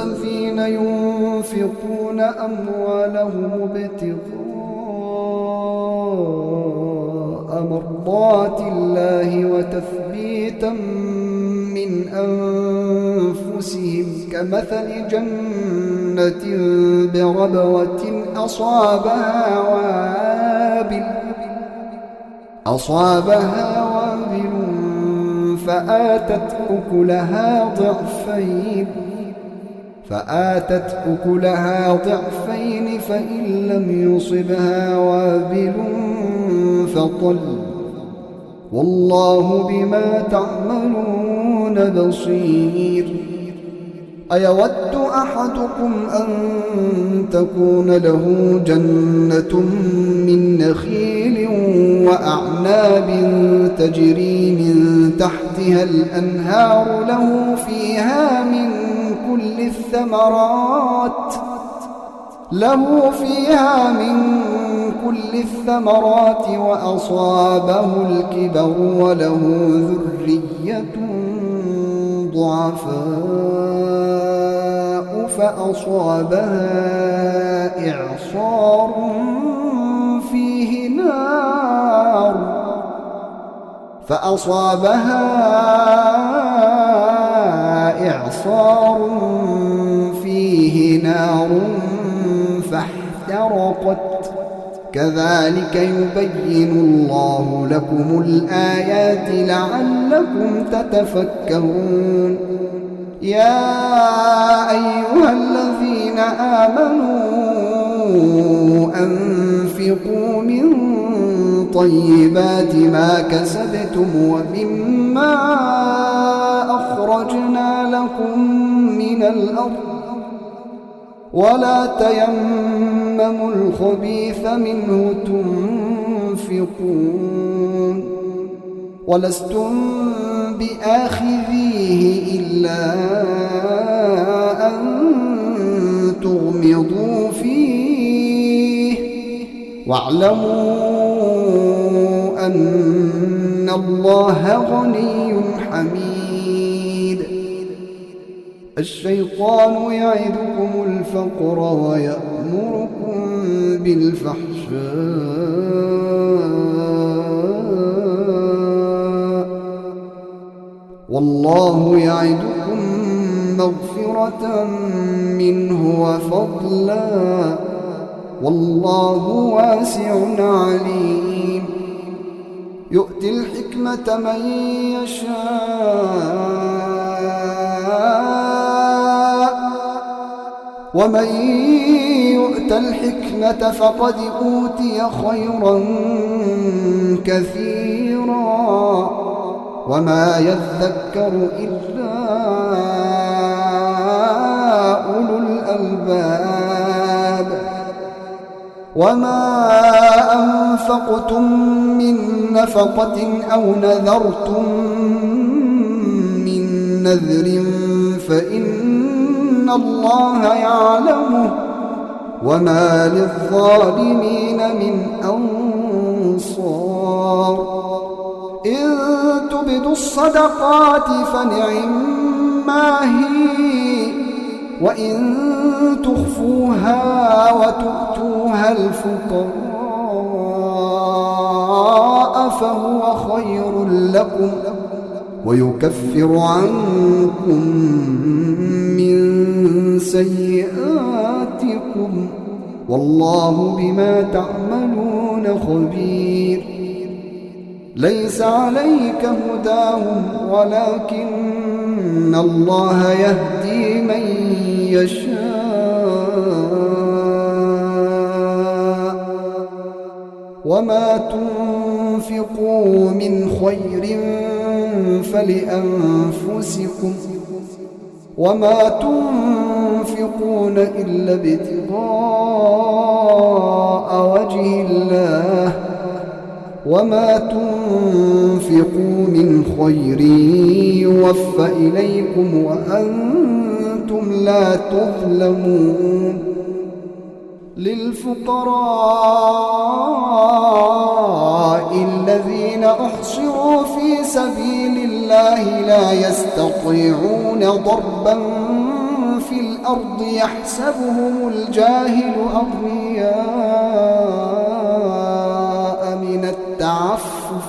الذين ينفقون أموالهم ابتغاء مرضات الله وتثبيتا من أنفسهم كمثل جنة بربوة أصابها وابل فآتت أكلها ضعفين فإن لم يصبها وابل فطل والله بما تعملون بصير. أيود أحدكم أن تكون له جنة من نخيل وأعناب تجري من تحتها الأنهار له فيها من كل الثمرات وأصابه الكبر وله ذرية ضعفاء فأصابها إعصار فيه نار فاحترقت. كذلك يبين الله لكم الآيات لعلكم تتفكرون. يا أيها الذين آمنوا أنفقوا من طيبات ما كسبتم ومما أخرجنا لكم من الأرض ولا تيمموا الخبيث منه تنفقون ولستم بآخذيه إلا أن تغمضوا فيه واعلموا أن الله غني حميد. الشيطان يعدكم الفقر ويأمركم بالفحشاء والله يعدكم مغفرة منه وفضلا والله واسع عليم. يؤتي الحكمة من يشاء ومن يؤت الحكمة فقد أوتي خيرا كثيرا وما يذكر إلا أولو الألباب. وما أنفقتم من نفقة أو نذرتم من نذر فإن الله يعلمه وما للظالمين من أنصار. إن تبدوا الصدقات فنعما هي وإن تخفوها وتؤتوها الفقراء فهو خير لكم ويكفر عنكم من سيئاتكم والله بما تعملون خبير. ليس عليك هداهم ولكن الله يهدي من يشاء وما تنفقوا من خير فلأنفسكم وما تنفقون إلا ابتغاء وجه الله وما تنفقوا من خير يوفى إليكم وأنتم لا تظلمون. للفقراء الذين أحصروا في سبيل الله لا يستطيعون ضربا في الأرض يحسبهم الجاهل أغنياء من التعفف